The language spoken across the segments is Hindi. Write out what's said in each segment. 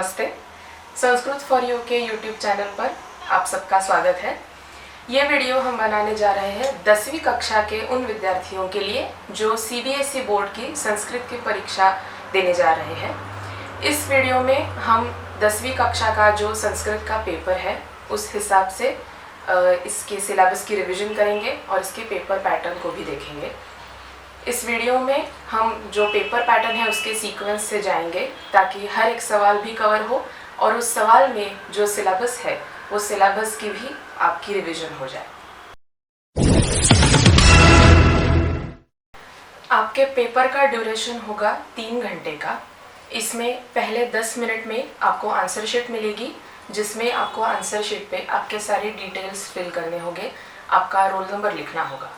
नमस्ते। संस्कृत फॉर यू के यूट्यूब चैनल पर आप सबका स्वागत है। ये वीडियो हम बनाने जा रहे हैं 10वीं कक्षा के उन विद्यार्थियों के लिए जो सीबीएसई बोर्ड की संस्कृत की परीक्षा देने जा रहे हैं। इस वीडियो में हम 10वीं कक्षा का जो संस्कृत का पेपर है उस हिसाब से इसके सिलेबस की रिवीजन करेंगे और इसके पेपर पैटर्न को भी देखेंगे। इस वीडियो में हम जो पेपर पैटर्न है उसके सीक्वेंस से जाएंगे ताकि हर एक सवाल भी कवर हो और उस सवाल में जो सिलेबस है वो सिलेबस की भी आपकी रिवीजन हो जाए। आपके पेपर का ड्यूरेशन होगा 3 घंटे का। इसमें पहले 10 मिनट में आपको आंसर शीट मिलेगी जिसमें आपको आंसर शीट पे आपके सारे डिटेल्स फिल करने होंगे, आपका रोल नंबर लिखना होगा।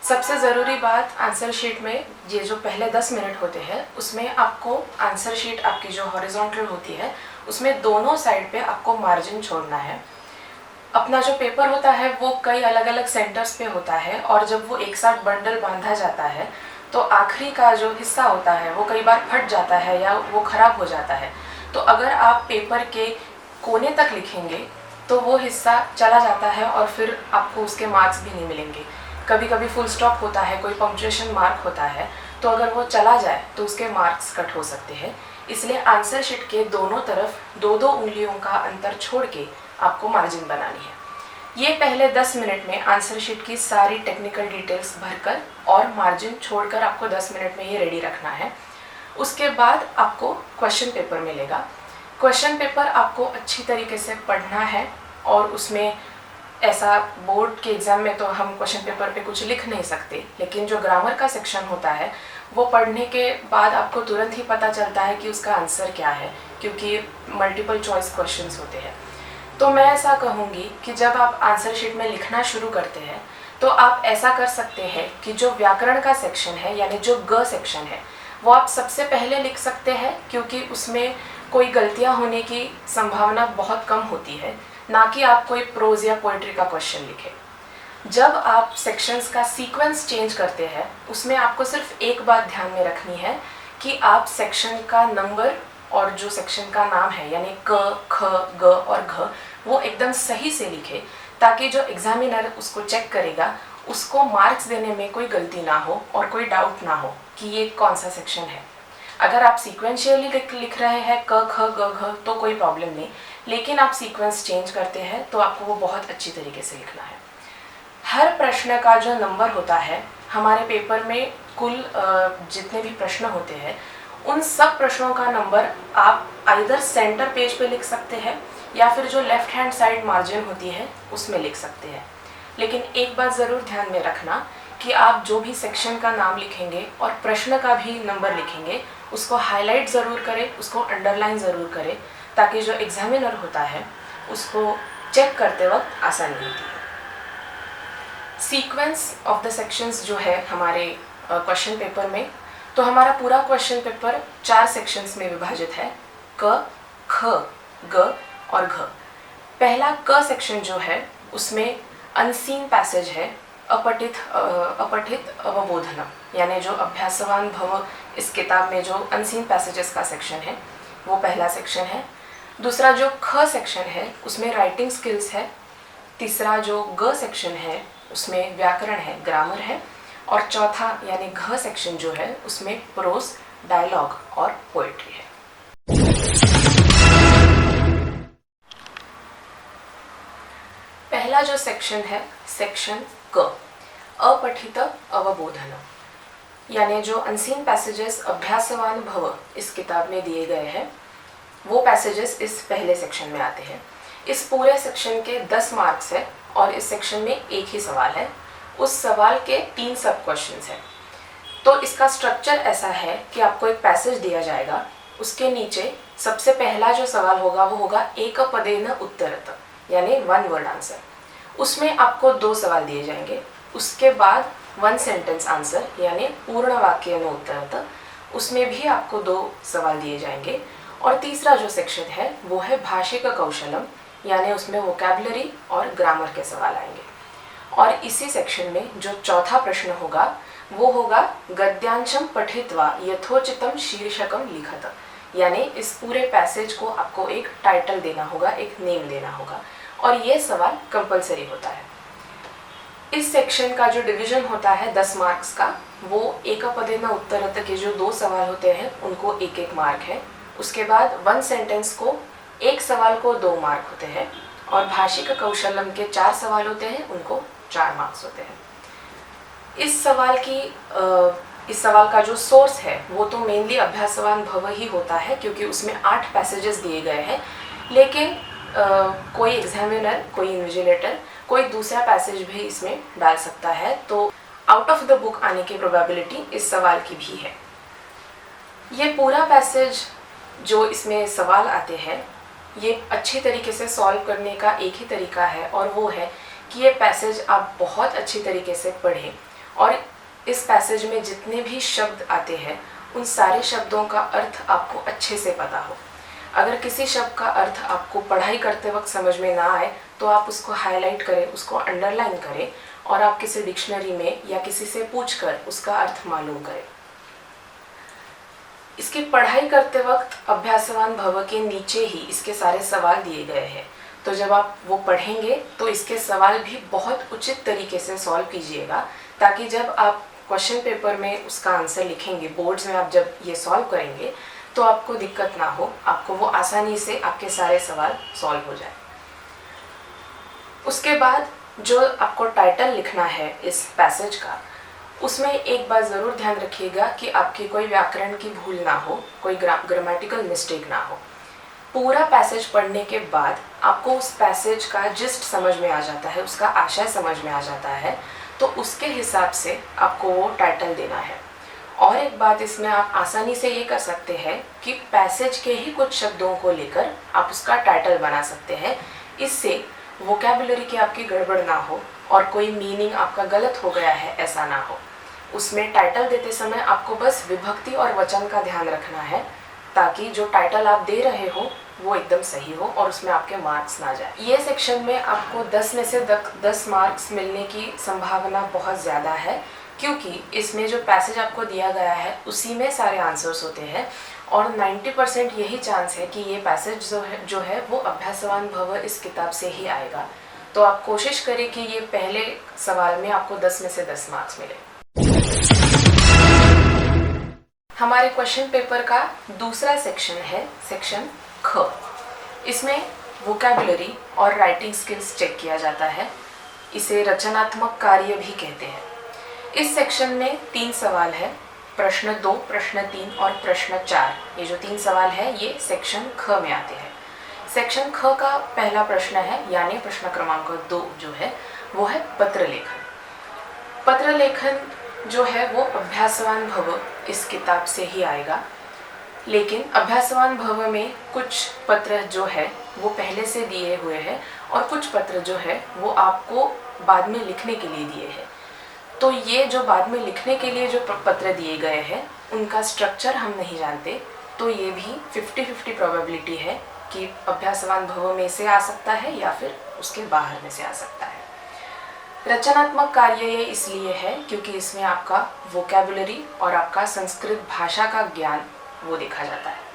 सबसे ज़रूरी बात, आंसर शीट में ये जो पहले 10 मिनट होते हैं उसमें आपको आंसर शीट आपकी जो हॉरिजॉन्टल होती है उसमें दोनों साइड पे आपको मार्जिन छोड़ना है। अपना जो पेपर होता है वो कई अलग अलग सेंटर्स पे होता है और जब वो एक साथ बंडल बांधा जाता है तो आखिरी का जो हिस्सा होता है वो कई बार फट जाता है या वो ख़राब हो जाता है। तो अगर आप पेपर के कोने तक लिखेंगे तो वो हिस्सा चला जाता है और फिर आपको उसके मार्क्स भी नहीं मिलेंगे। कभी कभी फुल स्टॉप होता है, कोई पंक्चुएशन मार्क होता है, तो अगर वो चला जाए तो उसके मार्क्स कट हो सकते हैं। इसलिए आंसर शीट के दोनों तरफ 2-2 उंगलियों का अंतर छोड़ के आपको मार्जिन बनानी है। ये पहले 10 मिनट में आंसर शीट की सारी टेक्निकल डिटेल्स भरकर और मार्जिन छोड़कर आपको 10 मिनट में ये रेडी रखना है। उसके बाद आपको क्वेश्चन पेपर मिलेगा। क्वेश्चन पेपर आपको अच्छी तरीके से पढ़ना है और उसमें ऐसा बोर्ड के एग्ज़ाम में तो हम क्वेश्चन पेपर पे कुछ लिख नहीं सकते, लेकिन जो ग्रामर का सेक्शन होता है वो पढ़ने के बाद आपको तुरंत ही पता चलता है कि उसका आंसर क्या है, क्योंकि मल्टीपल चॉइस क्वेश्चंस होते हैं। तो मैं ऐसा कहूँगी कि जब आप आंसर शीट में लिखना शुरू करते हैं तो आप ऐसा कर सकते हैं कि जो व्याकरण का सेक्शन है यानी जो ग सेक्शन है वो आप सबसे पहले लिख सकते हैं, क्योंकि उसमें कोई गलतियाँ होने की संभावना बहुत कम होती है, ना कि आप कोई प्रोज या पोइट्री का क्वेश्चन लिखें। जब आप सेक्शंस का सीक्वेंस चेंज करते हैं उसमें आपको सिर्फ एक बात ध्यान में रखनी है कि आप सेक्शन का नंबर और जो सेक्शन का नाम है यानी क, ख, ग और घ वो एकदम सही से लिखे, ताकि जो एग्जामिनर उसको चेक करेगा उसको मार्क्स देने में कोई गलती ना हो और कोई डाउट ना हो कि ये कौन सा सेक्शन है। अगर आप सीक्वेंशियली लिख रहे हैं क, ख, ग, घ तो कोई प्रॉब्लम नहीं, लेकिन आप सीक्वेंस चेंज करते हैं तो आपको वो बहुत अच्छी तरीके से लिखना है। हर प्रश्न का जो नंबर होता है हमारे पेपर में, कुल जितने भी प्रश्न होते हैं उन सब प्रश्नों का नंबर आप आइदर सेंटर पेज पे लिख सकते हैं या फिर जो लेफ्ट हैंड साइड मार्जिन होती है उसमें लिख सकते हैं। लेकिन एक बात ज़रूर ध्यान में रखना कि आप जो भी सेक्शन का नाम लिखेंगे और प्रश्न का भी नंबर लिखेंगे उसको हाईलाइट ज़रूर करें, उसको अंडरलाइन ज़रूर करें, ताकि जो एग्जामिनर होता है उसको चेक करते वक्त आसानी होती है। सीक्वेंस ऑफ द सेक्शंस जो है हमारे क्वेश्चन पेपर में, तो हमारा पूरा क्वेश्चन पेपर 4 सेक्शंस में विभाजित है, क, ख, ग और घ। पहला क सेक्शन जो है उसमें अनसीन पैसेज है, अपठित अवबोधनम, यानी जो अभ्यासवान भव इस किताब में जो अनसीन पैसेजेस का सेक्शन है वो पहला सेक्शन है। दूसरा जो ख सेक्शन है उसमें राइटिंग स्किल्स है। तीसरा जो ग सेक्शन है उसमें व्याकरण है, ग्रामर है। और चौथा यानी घ सेक्शन जो है उसमें प्रोज, डायलॉग और पोएट्री है। पहला जो सेक्शन है सेक्शन क, अपठित अवबोधनम, यानी जो अनसीन पैसेजेस अभ्यासवान भव इस किताब में दिए गए हैं वो पैसेजेस इस पहले सेक्शन में आते हैं। इस पूरे सेक्शन के 10 मार्क्स है और इस सेक्शन में एक ही सवाल है। उस सवाल के 3 सब क्वेश्चंस हैं। तो इसका स्ट्रक्चर ऐसा है कि आपको एक पैसेज दिया जाएगा, उसके नीचे सबसे पहला जो सवाल होगा वो होगा एक पदेन उत्तरत, यानी 1 वर्ड आंसर। उसमें आपको 2 सवाल दिए जाएंगे। उसके बाद 1 सेंटेंस आंसर यानी पूर्ण वाक्य न उत्तरत, उसमें भी आपको 2 सवाल दिए जाएंगे। और तीसरा जो सेक्शन है वो है भाषिक कौशलम, यानी उसमें वोकैबुलरी और ग्रामर के सवाल आएंगे। और इसी सेक्शन में जो चौथा प्रश्न होगा वो होगा गद्यांशम पठित्वा यथोचितम शीर्षकम लिखत, यानी इस पूरे पैसेज को आपको एक टाइटल देना होगा, एक नेम देना होगा, और ये सवाल कंपलसरी होता है। इस सेक्शन का जो डिवीजन होता है 10 मार्क्स का, वो एकपदेन उत्तरत के जो 2 सवाल होते हैं उनको 1-1 मार्क है। उसके बाद 1 सेंटेंस को, एक सवाल को 2 मार्क होते हैं, और भाषिक कौशलम के 4 सवाल होते हैं, उनको 4 मार्क्स होते हैं। इस सवाल का जो सोर्स है वो तो मेनली अभ्यासवान भव ही होता है, क्योंकि उसमें 8 पैसेजेस दिए गए हैं, लेकिन कोई एग्जामिनर, कोई इन्विजिलेटर कोई दूसरा पैसेज भी इसमें डाल सकता है, तो आउट ऑफ द बुक आने की प्रोबेबिलिटी इस सवाल की भी है। ये पूरा पैसेज जो इसमें सवाल आते हैं, ये अच्छी तरीके से सॉल्व करने का एक ही तरीका है, और वो है कि ये पैसेज आप बहुत अच्छी तरीके से पढ़ें, और इस पैसेज में जितने भी शब्द आते हैं उन सारे शब्दों का अर्थ आपको अच्छे से पता हो। अगर किसी शब्द का अर्थ आपको पढ़ाई करते वक्त समझ में ना आए तो आप उसको हाईलाइट करें, उसको अंडरलाइन करें, और आप किसी डिक्शनरी में या किसी से पूछकर उसका अर्थ मालूम करें। इसकी पढ़ाई करते वक्त अभ्यासवान भव के नीचे ही इसके सारे सवाल दिए गए हैं, तो जब आप वो पढ़ेंगे तो इसके सवाल भी बहुत उचित तरीके से सॉल्व कीजिएगा, ताकि जब आप क्वेश्चन पेपर में उसका आंसर लिखेंगे, बोर्ड्स में आप जब ये सॉल्व करेंगे तो आपको दिक्कत ना हो, आपको वो आसानी से आपके सारे सवाल सॉल्व हो जाए। उसके बाद जो आपको टाइटल लिखना है इस पैसेज का, उसमें एक बात ज़रूर ध्यान रखिएगा कि आपकी कोई व्याकरण की भूल ना हो, कोई ग्रामेटिकल मिस्टेक ना हो। पूरा पैसेज पढ़ने के बाद आपको उस पैसेज का जिस्ट समझ में आ जाता है, उसका आशय समझ में आ जाता है, तो उसके हिसाब से आपको वो टाइटल देना है। और एक बात इसमें आप आसानी से ये कर सकते हैं कि पैसेज के ही कुछ शब्दों को लेकर आप उसका टाइटल बना सकते हैं। इससे वोकैबुलरी की आपकी गड़बड़ ना हो और कोई मीनिंग आपका गलत हो गया है ऐसा ना हो। उसमें टाइटल देते समय आपको बस विभक्ति और वचन का ध्यान रखना है, ताकि जो टाइटल आप दे रहे हो वो एकदम सही हो और उसमें आपके मार्क्स ना जाए। ये सेक्शन में आपको 10 में से 10 मार्क्स मिलने की संभावना बहुत ज़्यादा है, क्योंकि इसमें जो पैसेज आपको दिया गया है उसी में सारे आंसर्स होते हैं, और 90% यही चांस है कि ये पैसेज जो है वो अभ्यासवान भव इस किताब से ही आएगा। तो आप कोशिश करें कि ये पहले सवाल में आपको 10 में से 10 मार्क्स मिले। हमारे क्वेश्चन पेपर का दूसरा सेक्शन है सेक्शन ख। इसमें वोकैबुलरी और राइटिंग स्किल्स चेक किया जाता है। इसे रचनात्मक कार्य भी कहते हैं। इस सेक्शन में 3 सवाल है, प्रश्न 2, प्रश्न 3 और प्रश्न 4। ये जो 3 सवाल है ये सेक्शन ख में आते हैं। सेक्शन ख का पहला प्रश्न है, यानी प्रश्न क्रमांक 2 जो है वो है पत्र लेखन। पत्र लेखन जो है वो अभ्यासवान भव इस किताब से ही आएगा, लेकिन अभ्यासवान भव में कुछ पत्र जो है वो पहले से दिए हुए हैं और कुछ पत्र जो है वो आपको बाद में लिखने के लिए दिए हैं। तो ये जो बाद में लिखने के लिए जो पत्र दिए गए हैं उनका स्ट्रक्चर हम नहीं जानते, तो ये भी 50-50 प्रोबेबिलिटी है कि अभ्यासवान भव में से आ सकता है या फिर उसके बाहर में से आ सकता है। रचनात्मक कार्य ये इसलिए है क्योंकि इसमें आपका वोकैबुलरी और आपका संस्कृत भाषा का ज्ञान वो देखा जाता है।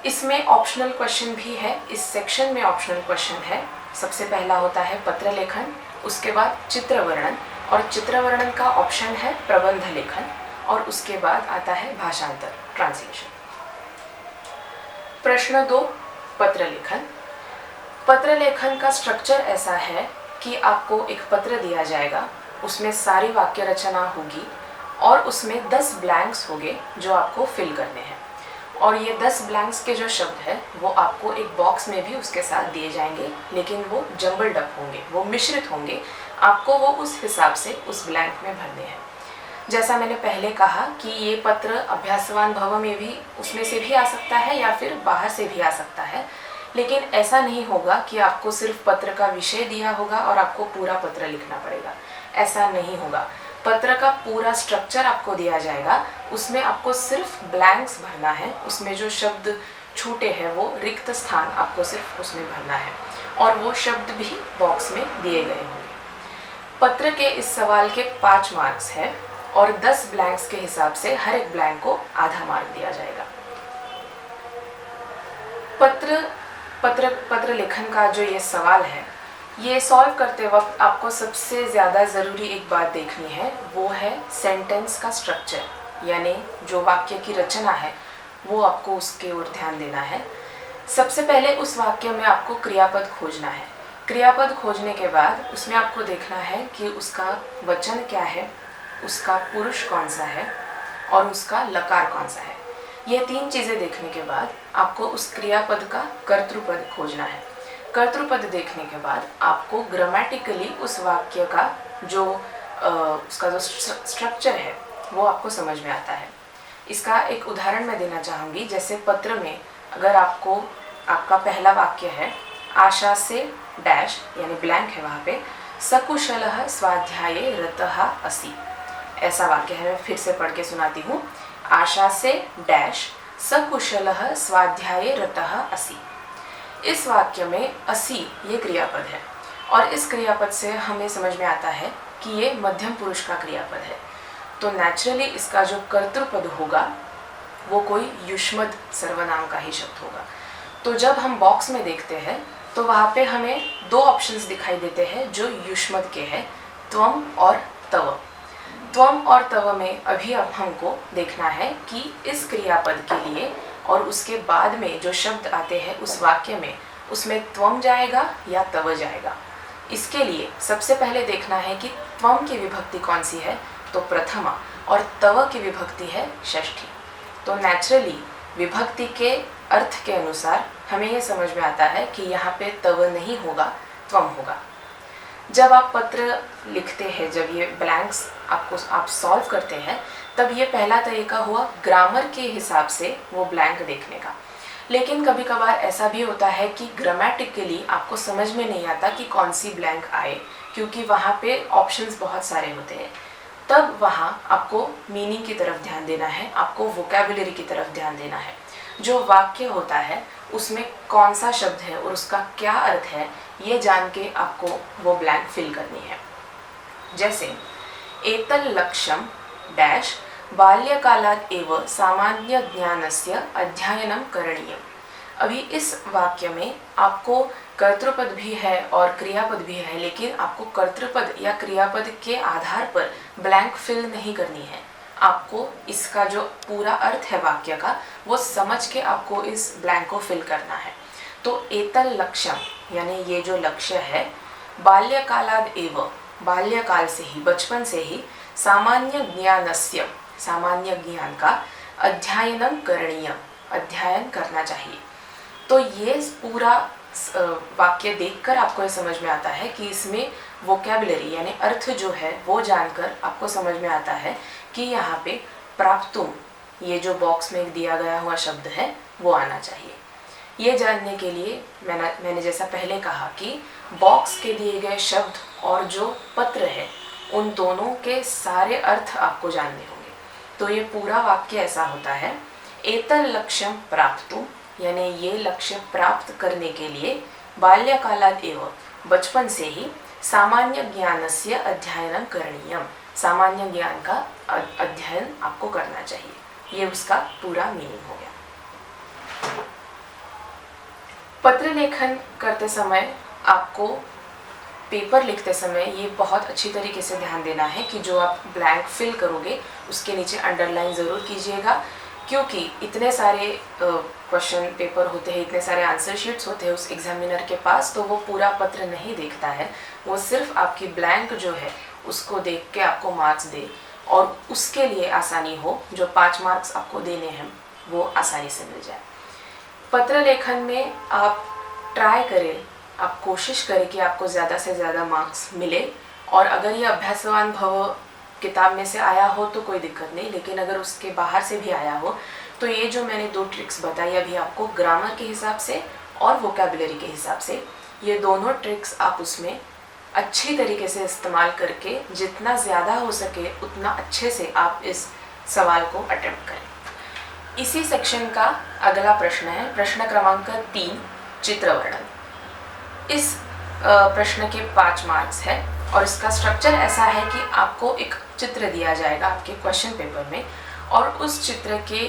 इसमें ऑप्शनल क्वेश्चन भी है। इस सेक्शन में ऑप्शनल क्वेश्चन है। सबसे पहला होता है पत्र लेखन, उसके बाद चित्र वर्णन, और चित्र वर्णन का ऑप्शन है प्रबंध लेखन, और उसके बाद आता है भाषांतर, ट्रांसलेशन। प्रश्न 2, पत्र लेखन। पत्र लेखन का स्ट्रक्चर ऐसा है कि आपको एक पत्र दिया जाएगा, उसमें सारी वाक्य रचना होगी और उसमें 10 ब्लैंक्स होंगे जो आपको फिल करने हैं, और ये 10 ब्लैंक्स के जो शब्द है वो आपको एक बॉक्स में भी उसके साथ दिए जाएंगे, लेकिन वो जम्बल्ड अप होंगे, वो मिश्रित होंगे। आपको वो उस हिसाब से उस ब्लैंक में भरने हैं। जैसा मैंने पहले कहा कि ये पत्र अभ्यासवान भव में भी उसमें से भी आ सकता है या फिर बाहर से भी आ सकता है, लेकिन ऐसा नहीं होगा कि आपको सिर्फ पत्र का विषय दिया होगा और आपको पूरा पत्र लिखना पड़ेगा, ऐसा नहीं होगा। पत्र का पूरा स्ट्रक्चर आपको दिया जाएगा, उसमें आपको सिर्फ ब्लैंक्स भरना है, उसमें जो शब्द छूटे हैं वो रिक्त स्थान आपको सिर्फ उसमें भरना है, और वो शब्द भी बॉक्स में दिए गए होंगे। पत्र के इस सवाल के 5 मार्क्स हैं और 10 ब्लैंक्स के हिसाब से हर एक ब्लैंक को आधा मार्क दिया जाएगा। पत्र लेखन का जो ये सवाल है, ये सॉल्व करते वक्त आपको सबसे ज़्यादा ज़रूरी एक बात देखनी है, वो है सेंटेंस का स्ट्रक्चर, यानी जो वाक्य की रचना है वो आपको उसके ओर ध्यान देना है। सबसे पहले उस वाक्य में आपको क्रियापद खोजना है। क्रियापद खोजने के बाद उसमें आपको देखना है कि उसका वचन क्या है, उसका पुरुष कौन सा है और उसका लकार कौन सा है। ये तीन चीज़ें देखने के बाद आपको उस क्रियापद का कर्तृपद खोजना है। कर्तृपद देखने के बाद आपको ग्रामेटिकली उस वाक्य का जो उसका जो स्ट्रक्चर है वो आपको समझ में आता है। इसका एक उदाहरण मैं देना चाहूँगी। जैसे पत्र में अगर आपका पहला वाक्य है, आशा से डैश यानी ब्लैंक है, वहाँ पे सकुशलः स्वाध्याये रतः असि, ऐसा वाक्य है। मैं फिर से पढ़ के सुनाती हूँ। आशा से डैश सकुशलः स्वाध्याये रतः असि। इस वाक्य में असि ये क्रियापद है और इस क्रियापद से हमें समझ में आता है कि ये मध्यम पुरुष का क्रियापद है। तो नेचुरली इसका जो कर्तृपद होगा वो कोई युष्मद सर्वनाम का ही शब्द होगा। तो जब हम बॉक्स में देखते हैं तो वहाँ पे हमें दो ऑप्शंस दिखाई देते हैं जो युष्मद के हैं, त्वम और तव। त्वम और तव में अभी अब हमको देखना है कि इस क्रियापद के लिए और उसके बाद में जो शब्द आते हैं उस वाक्य में, उसमें त्वम जाएगा या तव जाएगा। इसके लिए सबसे पहले देखना है कि त्वम की विभक्ति कौन सी है, तो प्रथमा, और तव की विभक्ति है षष्ठी। तो नेचुरली विभक्ति के अर्थ के अनुसार हमें ये समझ में आता है कि यहाँ पे तव नहीं होगा, त्वम होगा। जब आप पत्र लिखते हैं, जब ये ब्लैंक्स आप सॉल्व करते हैं, तब ये पहला तरीका हुआ ग्रामर के हिसाब से वो ब्लैंक देखने का। लेकिन कभी कभार ऐसा भी होता है कि ग्रामेटिकली आपको समझ में नहीं आता कि कौन सी ब्लैंक आए, क्योंकि वहाँ पे ऑप्शंस बहुत सारे होते हैं। तब वहाँ आपको मीनिंग की तरफ ध्यान देना है, आपको वोकैबुलरी की तरफ ध्यान देना है। जो वाक्य होता है उसमें कौन सा शब्द है और उसका क्या अर्थ है, ये जान के आपको वो ब्लैंक फिल करनी है। जैसे एतल लक्ष्यम डैश बाल्यकालात् एव सामान्य ज्ञानस्य अध्ययनं करणीयम्। अभी इस वाक्य में आपको कर्तृपद भी है और क्रियापद भी है, लेकिन आपको कर्तृपद या क्रियापद के आधार पर ब्लैंक फिल नहीं करनी है। आपको इसका जो पूरा अर्थ है वाक्य का वो समझ के आपको इस ब्लैंक को फिल करना है। तो एतल लक्ष्यम यानी ये जो लक्ष्य है, बाल्यकालाद एव बाल्यकाल से ही, बचपन से ही, सामान्य ज्ञानस्य सामान्य ज्ञान का अध्ययनं करणीयम् अध्ययन करना चाहिए। तो ये पूरा वाक्य देखकर आपको ये समझ में आता है कि इसमें वोकैबुलरी यानी अर्थ जो है वो जानकर आपको समझ में आता है कि यहाँ पे प्राप्तुम ये जो बॉक्स में दिया गया हुआ शब्द है वो आना चाहिए। ये जानने के लिए मैंने जैसा पहले कहा कि बॉक्स के दिए गए शब्द और जो पत्र है उन दोनों के सारे अर्थ आपको जानने होंगे। तो ये पूरा वाक्य ऐसा होता है, एतल लक्ष्यम प्राप्तुम यानी ये लक्ष्य प्राप्त करने के लिए बाल्यकालात् एव बचपन से ही सामान्य ज्ञानस्य अध्ययनं करणीयम् सामान्य ज्ञान का अध्ययन आपको करना चाहिए। ये उसका पूरा मीनिंग हो गया। पत्र लेखन करते समय आपको पेपर लिखते समय ये बहुत अच्छी तरीके से ध्यान देना है कि जो आप ब्लैंक फिल करोगे उसके नीचे अंडरलाइन ज़रूर कीजिएगा, क्योंकि इतने सारे क्वेश्चन पेपर होते हैं, इतने सारे आंसर शीट्स होते हैं उस एग्जामिनर के पास, तो वो पूरा पत्र नहीं देखता है। वो सिर्फ आपकी ब्लैंक जो है उसको देख के आपको मार्क्स दे और उसके लिए आसानी हो, जो 5 मार्क्स आपको देने हैं वो आसानी से मिल जाए। पत्र लेखन में आप ट्राई करें, आप कोशिश करें कि आपको ज़्यादा से ज़्यादा मार्क्स मिले। और अगर ये अभ्यासवान भव किताब में से आया हो तो कोई दिक्कत नहीं, लेकिन अगर उसके बाहर से भी आया हो तो ये जो मैंने 2 ट्रिक्स बताई अभी आपको, ग्रामर के हिसाब से और वोकैबुलरी के हिसाब से, ये दोनों ट्रिक्स आप उसमें अच्छी तरीके से इस्तेमाल करके जितना ज़्यादा हो सके उतना अच्छे से आप इस सवाल को अटेम्प्ट करें। इसी सेक्शन का अगला प्रश्न है प्रश्न क्रमांक 3, चित्र वर्णन। इस प्रश्न के 5 मार्क्स है और इसका स्ट्रक्चर ऐसा है कि आपको एक चित्र दिया जाएगा आपके क्वेश्चन पेपर में और उस चित्र के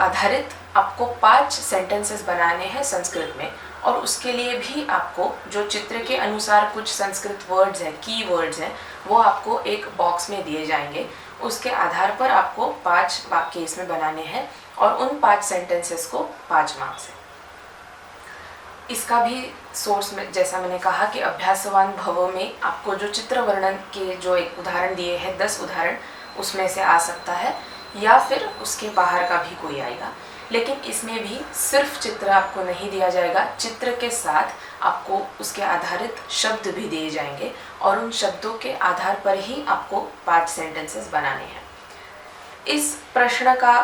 आधारित आपको 5 सेंटेंसेस बनाने हैं संस्कृत में, और उसके लिए भी आपको जो चित्र के अनुसार कुछ संस्कृत वर्ड्स हैं, की वर्ड्स हैं, वो आपको एक बॉक्स में दिए जाएंगे। उसके आधार पर आपको 5 वाक्य इसमें बनाने हैं और उन 5 सेंटेंसेस को 5 मार्क्स है। इसका भी सोर्स में, जैसा मैंने कहा कि अभ्यासवान भव में आपको जो चित्र वर्णन के जो एक उदाहरण दिए हैं, 10 उदाहरण उसमें से आ सकता है, या फिर उसके बाहर का भी कोई आएगा। लेकिन इसमें भी सिर्फ चित्र आपको नहीं दिया जाएगा, चित्र के साथ आपको उसके आधारित शब्द भी दिए जाएंगे और उन शब्दों के आधार पर ही आपको 5 सेंटेंसेस बनाने हैं। इस प्रश्न का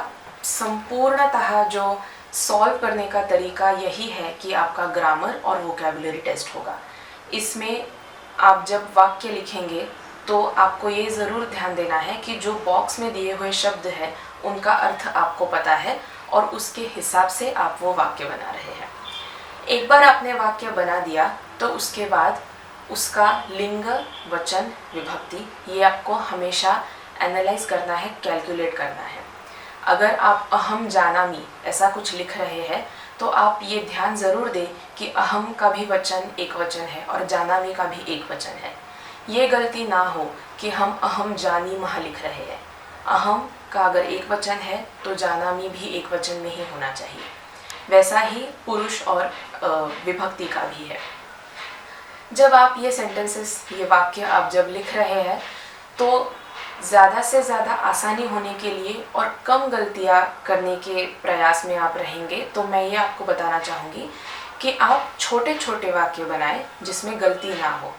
संपूर्णतः जो सॉल्व करने का तरीका यही है कि आपका ग्रामर और वोकैबुलरी टेस्ट होगा। इसमें आप जब वाक्य लिखेंगे तो आपको ये ज़रूर ध्यान देना है कि जो बॉक्स में दिए हुए शब्द हैं उनका अर्थ आपको पता है और उसके हिसाब से आप वो वाक्य बना रहे हैं। एक बार आपने वाक्य बना दिया तो उसके बाद उसका लिंग, वचन, विभक्ति ये आपको हमेशा एनालाइज करना है, कैलकुलेट करना है। अगर आप अहम जानामि ऐसा कुछ लिख रहे हैं तो आप ये ध्यान ज़रूर दें कि अहम का भी वचन एक वचन है और जानामि का भी एक वचन है। ये गलती ना हो कि हम अहम जानीमः लिख रहे हैं। अहम का अगर एक वचन है तो जानामि भी एक वचन में ही होना चाहिए। वैसा ही पुरुष और विभक्ति का भी है। जब आप ये सेंटेंसेस, ये वाक्य आप जब लिख रहे हैं तो ज़्यादा से ज़्यादा आसानी होने के लिए और कम गलतियाँ करने के प्रयास में आप रहेंगे, तो मैं ये आपको बताना चाहूँगी कि आप छोटे छोटे वाक्य बनाएं जिसमें गलती ना हो।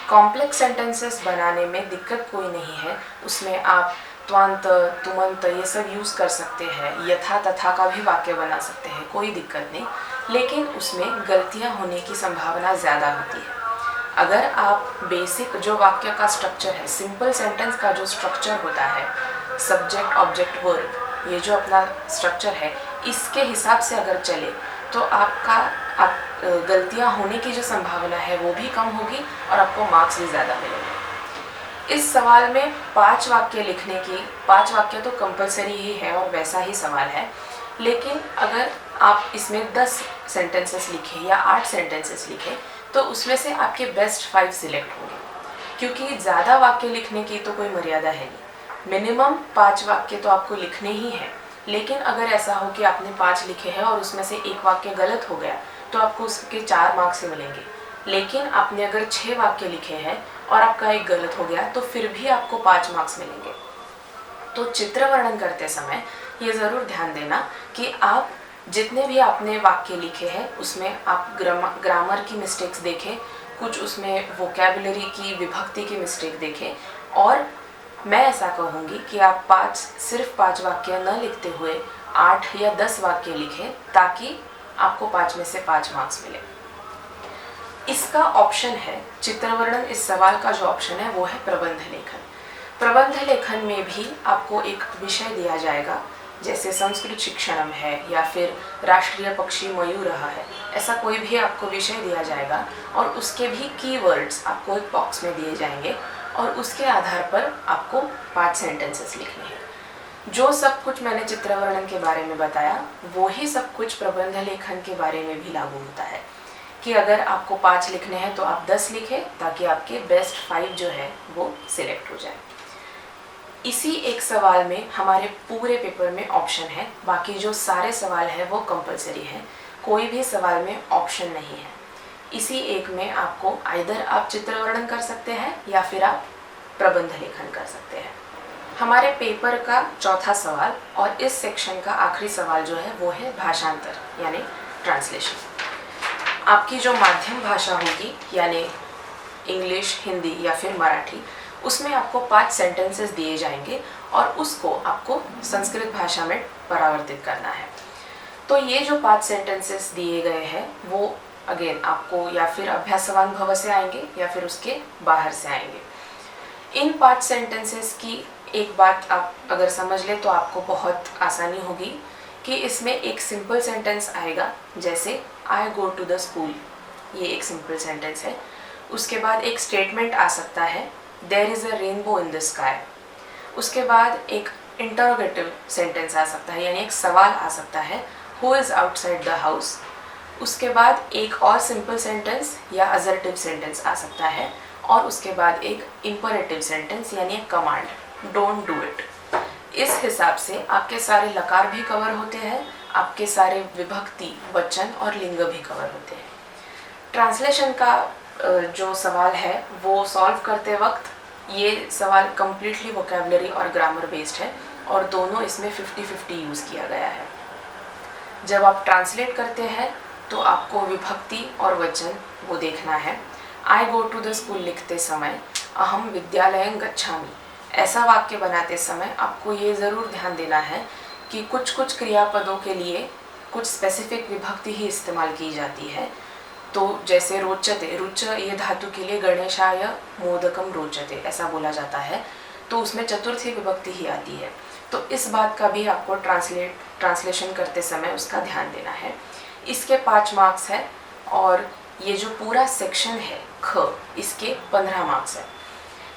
कॉम्प्लेक्स सेंटेंसेस बनाने में दिक्कत कोई नहीं है, उसमें आप त्वंत, तुमंत ये सब यूज़ कर सकते हैं, यथा तथा का भी वाक्य बना सकते हैं, कोई दिक्कत नहीं, लेकिन उसमें गलतियाँ होने की संभावना ज़्यादा होती है। अगर आप बेसिक जो वाक्य का स्ट्रक्चर है, सिंपल सेंटेंस का जो स्ट्रक्चर होता है, सब्जेक्ट, ऑब्जेक्ट, वर्ब, ये जो अपना स्ट्रक्चर है, इसके हिसाब से अगर चले तो आप गलतियाँ होने की जो संभावना है वो भी कम होगी और आपको मार्क्स भी ज़्यादा मिलेंगे। इस सवाल में 5 वाक्य लिखने की, 5 वाक्य तो कंपलसरी ही है और वैसा ही सवाल है, लेकिन अगर आप इसमें 10 सेंटेंसेस लिखें या 8 सेंटेंसेस लिखें तो उसमें से आपके बेस्ट 5 सिलेक्ट होंगे, क्योंकि ज़्यादा वाक्य लिखने की तो कोई मर्यादा है नहीं। मिनिमम 5 वाक्य तो आपको लिखने ही हैं, लेकिन अगर ऐसा हो कि आपने 5 लिखे हैं और उसमें से एक वाक्य गलत हो गया तो आपको उसके 4 मार्क्स ही मिलेंगे। लेकिन आपने अगर 6 वाक्य लिखे हैं और आपका एक गलत हो गया तो फिर भी आपको 5 मार्क्स मिलेंगे। तो चित्र वर्णन करते समय ये ज़रूर ध्यान देना कि आप जितने भी आपने वाक्य लिखे हैं उसमें आप ग्रामर की मिस्टेक्स देखें, कुछ उसमें वोकैबुलरी की, विभक्ति की मिस्टेक देखें, और मैं ऐसा कहूँगी कि आप सिर्फ 5 वाक्य न लिखते हुए 8 या 10 वाक्य लिखें ताकि आपको 5 में से 5 मार्क्स मिले। इसका ऑप्शन है चित्रवर्णन, इस सवाल का जो ऑप्शन है वो है प्रबंध लेखन। प्रबंध लेखन में भी आपको एक विषय दिया जाएगा, जैसे संस्कृत शिक्षणम है या फिर राष्ट्रीय पक्षी मयूर है, ऐसा कोई भी आपको विषय दिया जाएगा और उसके भी कीवर्ड्स आपको एक बॉक्स में दिए जाएंगे और उसके आधार पर आपको 5 सेंटेंसेस लिखने हैं। जो सब कुछ मैंने चित्रवर्णन के बारे में बताया वो ही सब कुछ प्रबंध लेखन के बारे में भी लागू होता है कि अगर आपको 5 लिखने हैं तो आप 10 लिखें ताकि आपके बेस्ट 5 जो है वो सिलेक्ट हो जाए। इसी एक सवाल में हमारे पूरे पेपर में ऑप्शन है, बाकी जो सारे सवाल हैं वो कंपलसरी है, कोई भी सवाल में ऑप्शन नहीं है। इसी एक में आपको आइदर आप चित्रवर्णन कर सकते हैं या फिर आप प्रबंध लेखन कर सकते हैं। हमारे पेपर का चौथा सवाल और इस सेक्शन का आखिरी सवाल जो है वो है भाषांतर यानी ट्रांसलेशन। आपकी जो माध्यम भाषा होगी यानी इंग्लिश, हिंदी या फिर मराठी, उसमें आपको 5 सेंटेंसेस दिए जाएंगे और उसको आपको संस्कृत भाषा में परावर्तित करना है। तो ये जो 5 सेंटेंसेस दिए गए हैं वो अगेन आपको या फिर अभ्यासवान भव से आएंगे या फिर उसके बाहर से आएंगे। इन 5 सेंटेंसेस की एक बात आप अगर समझ ले तो आपको बहुत आसानी होगी कि इसमें एक सिंपल सेंटेंस आएगा, जैसे आई गो टू द स्कूल, ये एक सिंपल सेंटेंस है। उसके बाद एक स्टेटमेंट आ सकता है, there is a rainbow in the sky. उसके बाद एक इंटरोगेटिव सेंटेंस आ सकता है यानी एक सवाल आ सकता है, who is outside the house. उसके बाद एक और सिंपल सेंटेंस या असर्टिव सेंटेंस आ सकता है, और उसके बाद एक इंपरेटिव सेंटेंस यानी एक कमांड, डोंट डू इट। इस हिसाब से आपके सारे लकार भी कवर होते हैं, आपके सारे विभक्ति, वचन और लिंग भी कवर होते हैं। ट्रांसलेशन का जो सवाल है वो सॉल्व करते वक्त ये सवाल कम्प्लीटली वोकेबलरी और ग्रामर बेस्ड है, और दोनों इसमें 50-50 यूज़ किया गया है। जब आप ट्रांसलेट करते हैं तो आपको विभक्ति और वचन वो देखना है। आई गो टू द स्कूल लिखते समय अहम विद्यालयं गच्छामि, ऐसा वाक्य बनाते समय आपको ये ज़रूर ध्यान देना है कि कुछ कुछ क्रियापदों के लिए कुछ स्पेसिफिक विभक्ति ही इस्तेमाल की जाती है। तो जैसे रोचते, रुच ये धातु के लिए गणेशाय मोदकम रोचते ऐसा बोला जाता है, तो उसमें चतुर्थी विभक्ति ही आती है। तो इस बात का भी आपको ट्रांसलेशन करते समय उसका ध्यान देना है। इसके 5 मार्क्स है, और ये जो पूरा सेक्शन है ख, इसके 15 मार्क्स है।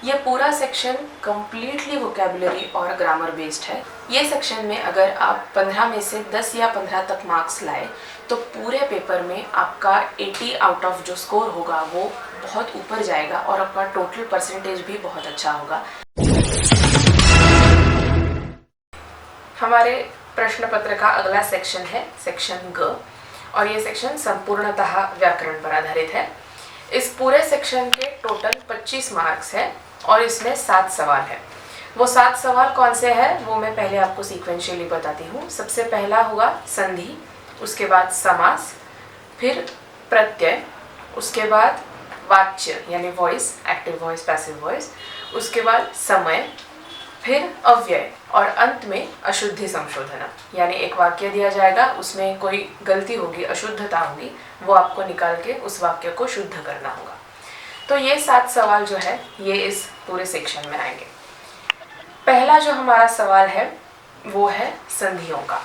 ये पूरा सेक्शन कम्प्लीटली वोकेबलरी और ग्रामर बेस्ड है। ये सेक्शन में अगर आप 15 में से 10 या 15 तक मार्क्स लाए तो पूरे पेपर में आपका 80 आउट ऑफ जो स्कोर होगा वो बहुत ऊपर जाएगा, और आपका टोटल परसेंटेज भी बहुत अच्छा होगा। हमारे प्रश्न पत्र का अगला सेक्शन है सेक्शन ग, और ये सेक्शन संपूर्णतः व्याकरण पर आधारित है। इस पूरे सेक्शन के टोटल 25 मार्क्स है, और इसमें 7 सवाल है। वो 7 सवाल कौन से हैं वो मैं पहले आपको सीक्वेंशियली बताती हूँ। सबसे पहला होगा संधि, उसके बाद समास, फिर प्रत्यय, उसके बाद वाच्य यानी voice, active voice, passive voice, उसके बाद समय, फिर अव्यय, और अंत में अशुद्धि संशोधन। यानी एक वाक्य दिया जाएगा, उसमें कोई गलती होगी, अशुद्धता होगी, वो आपको निकाल के उस वाक्य को शुद्ध करना होगा। तो ये 7 सवाल जो है ये इस पूरे सेक्शन में आएंगे। पहला जो हमारा सवाल है वो है संधियों का।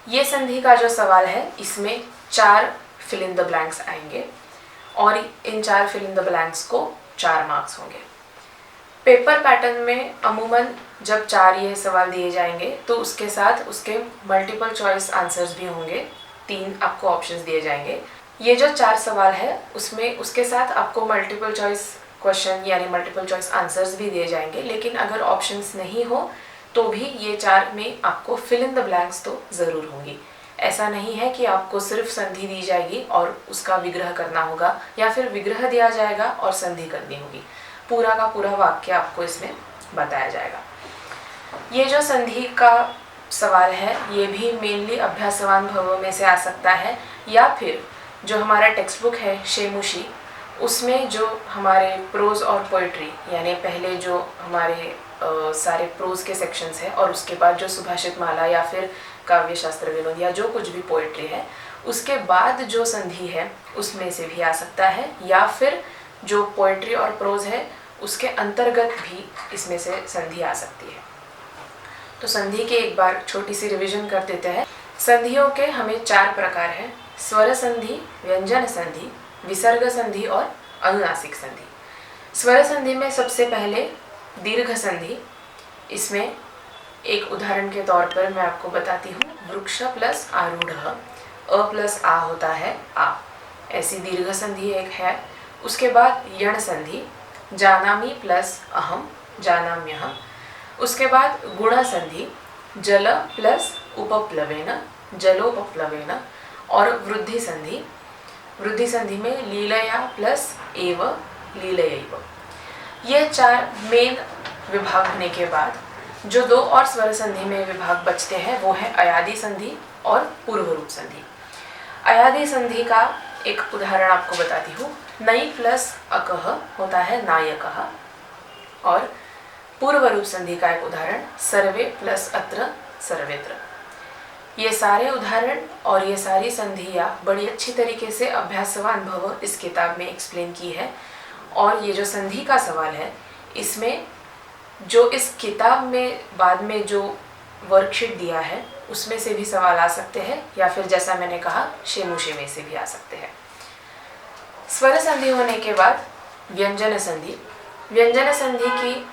ये संधि का जो सवाल है इसमें 4 फिल इन द ब्लैंक्स आएंगे, और इन 4 फिल इन द ब्लैंक्स को 4 मार्क्स होंगे। पेपर पैटर्न में अमूमन जब 4 ये सवाल दिए जाएंगे तो उसके साथ उसके मल्टीपल चॉइस आंसर्स भी होंगे, 3 आपको ऑप्शंस दिए जाएंगे। ये जो 4 सवाल है उसमें उसके साथ आपको मल्टीपल चॉइस क्वेश्चन यानी मल्टीपल चॉइस आंसर्स भी दिए जाएंगे, लेकिन अगर ऑप्शंस नहीं हो तो भी ये 4 में आपको फिल इन द ब्लैंक्स तो ज़रूर होंगी। ऐसा नहीं है कि आपको सिर्फ संधि दी जाएगी और उसका विग्रह करना होगा, या फिर विग्रह दिया जाएगा और संधि करनी होगी। पूरा का पूरा वाक्य आपको इसमें बताया जाएगा। ये जो संधि का सवाल है ये भी मेनली अभ्यासवान भवों में से आ सकता है, या फिर जो हमारा टेक्स्ट बुक है शेमुशी, उसमें जो हमारे प्रोज और पोइट्री यानी पहले जो हमारे सारे प्रोज के सेक्शंस हैं और उसके बाद जो सुभाषित माला या फिर काव्य शास्त्र विनोद या जो कुछ भी पोइट्री है उसके बाद जो संधि है उसमें से भी आ सकता है, या फिर जो पोइट्री और प्रोज है उसके अंतर्गत भी इसमें से संधि आ सकती है। तो संधि के एक बार छोटी सी रिवीजन कर देते हैं। संधियों के हमें 4 प्रकार हैं: स्वर संधि, व्यंजन संधि, विसर्ग संधि और अनुनासिक संधि। स्वर संधि में सबसे पहले दीर्घ संधि। इसमें एक उदाहरण के तौर पर मैं आपको बताती हूँ, वृक्ष प्लस आरूढ़, अ प्लस आ होता है आ, ऐसी दीर्घ संधि एक है। उसके बाद यण संधि, जानामि प्लस अहम, जानाम्यहम्। उसके बाद गुण संधि, जल प्लस उपप्लवेन, जलोपप्लवेन। और वृद्धि संधि, वृद्धि संधि में लीलया प्लस एव, लीलयैव। ये 4 मेन विभाग होने के बाद जो 2 और स्वर संधि में विभाग बचते हैं वो है अयादि संधि और पूर्व रूप संधि। अयादि संधि का एक उदाहरण आपको बताती हूँ। नई प्लस अकह होता है नायकः, और पूर्व रूप संधि का एक उदाहरण सर्वे प्लस अत्र सर्वेत्र। ये सारे उदाहरण और ये सारी संधियाँ बड़ी अच्छी तरीके से अभ्यासवान भव इस किताब में एक्सप्लेन की है। और ये जो संधि का सवाल है इसमें जो इस किताब में बाद में जो वर्कशीट दिया है उसमें से भी सवाल आ सकते हैं, या फिर जैसा मैंने कहा शेमुशे में से भी आ सकते हैं। स्वर संधि होने के बाद व्यंजन संधि। व्यंजन संधि की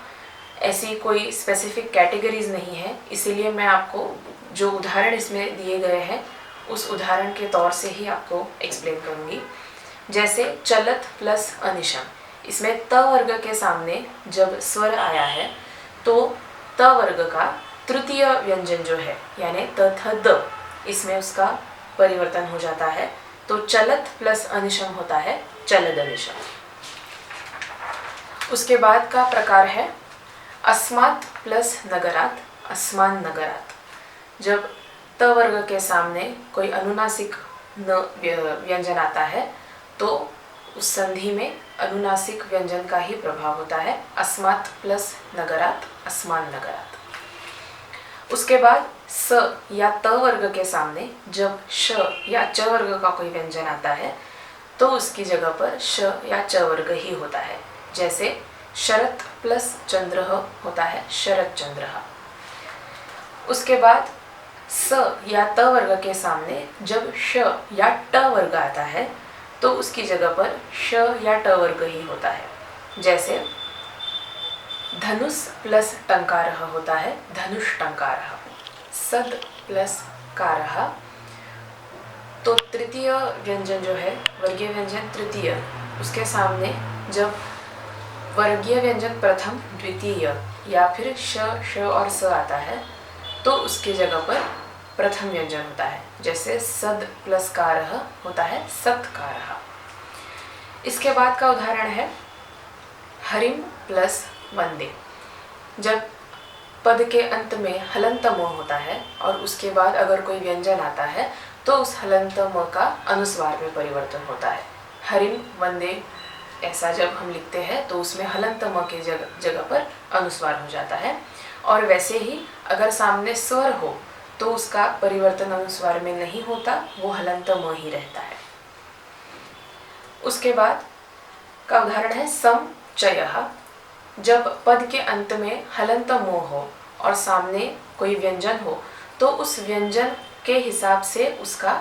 ऐसी कोई स्पेसिफिक कैटेगरीज नहीं है, इसीलिए मैं आपको जो उदाहरण इसमें दिए गए हैं उस उदाहरण के तौर से ही आपको एक्सप्लेन करूँगी। जैसे चलत प्लस अनिशम, इसमें त वर्ग के सामने जब स्वर आया है तो त वर्ग का तृतीय व्यंजन जो है यानी त थ द, इसमें उसका परिवर्तन हो जाता है। तो चलत प्लस अनिशम होता है चलद अनिशम। उसके बाद का प्रकार है अस्मात् प्लस नगरात्, अस्मान नगरात्। जब त वर्ग के सामने कोई अनुनासिक न व्यंजन आता है तो उस संधि में अनुनासिक व्यंजन का ही प्रभाव होता है, अस्मात् प्लस नगरात्, अस्मान नगरात्। उसके बाद स या त वर्ग के सामने जब श या च वर्ग का कोई व्यंजन आता है तो उसकी जगह पर श या च वर्ग ही होता है। जैसे शरत् प्लस चंद्रः होता है शरत् चंद्रः। उसके बाद स या त वर्ग के सामने जब श या ट वर्ग आता है तो उसकी जगह पर श या ट वर्ग ही होता है। जैसे धनुष प्लस टंकारः होता है धनुष टंकारः। सद प्लस कारः, तो तृतीय व्यंजन जो है वर्गीय व्यंजन तृतीय, उसके सामने जब वर्गीय व्यंजन प्रथम द्वितीय या फिर श श और स आता है तो उसकी जगह पर प्रथम व्यंजन होता है। जैसे सद प्लस कारः होता है सत्कारः। इसके बाद का उदाहरण है हरिम प्लस वंदे। जब पद के अंत में हलंत म होता है और उसके बाद अगर कोई व्यंजन आता है तो उस हलंत म का अनुस्वार में परिवर्तन होता है। हरिम वंदे ऐसा जब हम लिखते हैं तो उसमें हलंत म के जगह पर अनुस्वार हो जाता है। और वैसे ही अगर सामने स्वर हो तो उसका परिवर्तन अनुस्वार में नहीं होता, वो हलंत म ही रहता है। उसके बाद का उदाहरण है सम चयः। जब पद के अंत में हलंत म हो और सामने कोई व्यंजन हो तो उस व्यंजन के हिसाब से उसका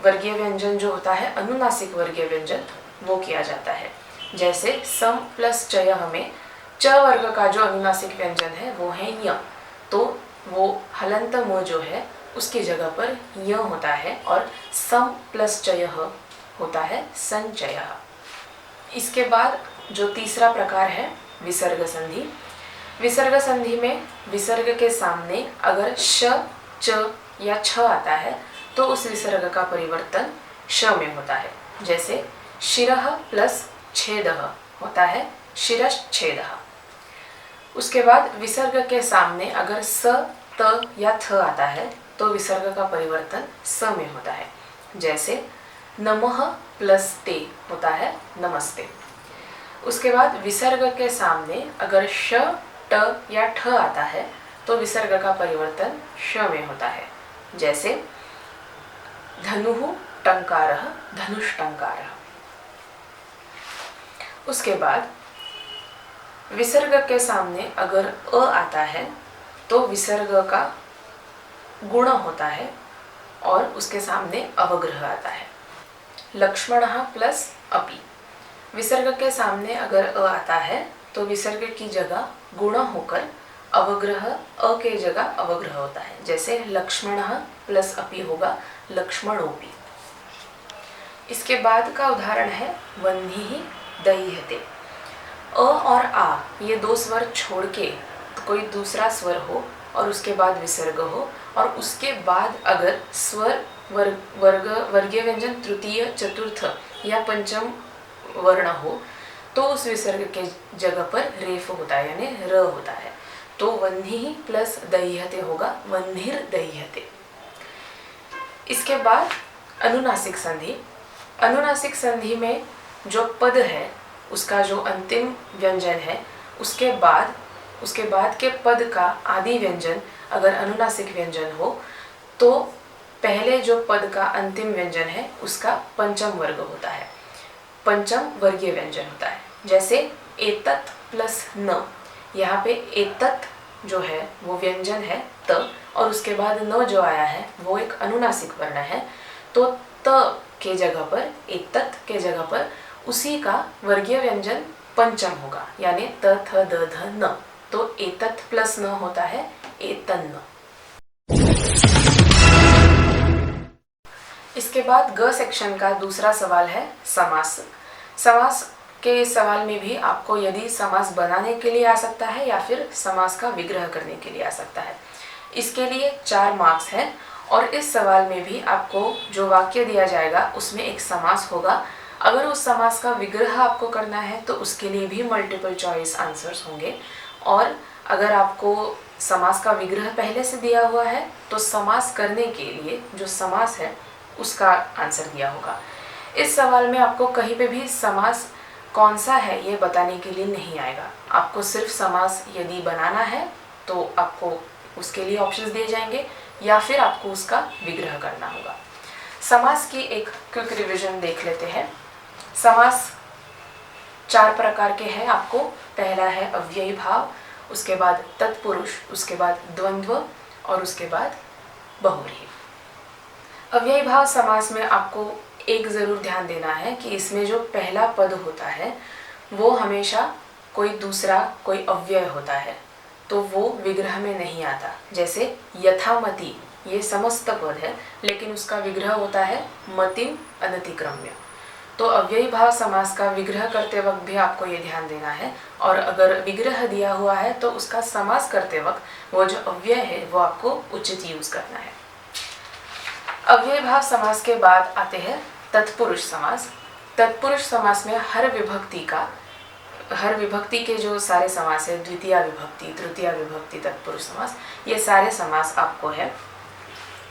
वर्गीय व्यंजन जो होता है अनुनासिक वर्गीय व्यंजन वो किया जाता है। जैसे सम प्लस चयः में च वर्ग का जो अनुनासिक व्यंजन है वो है य, तो वो हलंत म जो है उसकी जगह पर य होता है और सम प्लस चयः होता है संचयः। इसके बाद जो तीसरा प्रकार है विसर्ग संधि। विसर्ग संधि में विसर्ग के सामने अगर श च या छ आता है तो उस विसर्ग का परिवर्तन श में होता है। जैसे शिरः प्लस छेदः होता है शिरश्छेदः। उसके बाद विसर्ग के सामने अगर स त या थ आता है तो विसर्ग का परिवर्तन स में होता है। जैसे नमः प्लस ते होता है नमस्ते। उसके बाद विसर्ग के सामने अगर श ट या ठ आता है तो विसर्ग का परिवर्तन श में होता है। जैसे धनुः टंकारः धनुष्टंकारः। उसके बाद विसर्ग के सामने अगर अ आता है तो विसर्ग का गुण होता है और उसके सामने अवग्रह आता है। लक्ष्मणः प्लस अपि। विसर्ग के सामने अगर अ आता है तो विसर्ग की जगह गुण होकर अवग्रह अ के जगह अवग्रह होता है। जैसे लक्ष्मणः प्लस अपि होगा लक्ष्मणोपि। इसके बाद का उदाहरण है वह्निः दह्यते। अ और आ ये दो स्वर छोड़ के तो कोई दूसरा स्वर हो और उसके बाद विसर्ग हो और उसके बाद अगर स्वर वर्गीय व्यंजन तृतीय चतुर्थ या पंचम वर्ण हो तो उस विसर्ग के जगह पर रेफ होता है यानी र होता है। तो वह्निः प्लस दह्यते होगा वह्निर्दह्यते। इसके बाद अनुनासिक संधि। अनुनासिक संधि में जो पद है उसका जो अंतिम व्यंजन है उसके बाद के पद का आदि व्यंजन अगर अनुनासिक व्यंजन हो तो पहले जो पद का अंतिम व्यंजन है उसका पंचम वर्ग होता है, पंचम वर्गीय व्यंजन होता है। जैसे एतत् प्लस न, यहाँ पे एतत् जो है वो व्यंजन है त और उसके बाद न जो आया है वो एक अनुनासिक वर्ण है, तो त के जगह पर एतत् के जगह पर उसी का वर्गीय व्यंजन पंचम होगा यानी त थ द ध न। तो एतत् प्लस न होता है एतन्न। इसके बाद ग सेक्शन का दूसरा सवाल है समास। समास के सवाल में भी आपको यदि समास बनाने के लिए आ सकता है या फिर समास का विग्रह करने के लिए आ सकता है। इसके लिए 4 मार्क्स हैं और इस सवाल में भी आपको जो वाक्य दिया जाएगा उसमें एक समास होगा। अगर उस समास का विग्रह आपको करना है तो उसके लिए भी मल्टीपल चॉइस आंसर्स होंगे, और अगर आपको समास का विग्रह पहले से दिया हुआ है तो समास करने के लिए जो समास है उसका आंसर दिया होगा। इस सवाल में आपको कहीं पे भी समास कौन सा है ये बताने के लिए नहीं आएगा। आपको सिर्फ समास यदि बनाना है तो आपको उसके लिए ऑप्शंस दिए जाएंगे या फिर आपको उसका विग्रह करना होगा। समास की एक क्विक रिवीजन देख लेते हैं। समास 4 प्रकार के हैं आपको। पहला है अव्ययी भाव, उसके बाद तत्पुरुष, उसके बाद द्वंद्व और उसके बाद बहुव्रीहि। अव्ययी भाव समास में आपको एक ज़रूर ध्यान देना है कि इसमें जो पहला पद होता है वो हमेशा कोई दूसरा कोई अव्यय होता है, तो वो विग्रह में नहीं आता। जैसे यथामति, ये समस्त पद है लेकिन उसका विग्रह होता है मतिम अनतिक्रम्य। तो अव्ययी भाव समास का विग्रह करते वक्त भी आपको ये ध्यान देना है, और अगर विग्रह दिया हुआ है तो उसका समास करते वक्त वो जो अव्यय है वो आपको उचित यूज करना है। अव्ययी भाव समास के बाद आते हैं तत्पुरुष समास। तत्पुरुष समास में हर विभक्ति के जो सारे समास है, द्वितीय विभक्ति, तृतीय विभक्ति, तत्पुरुष समास, ये सारे समास आपको है।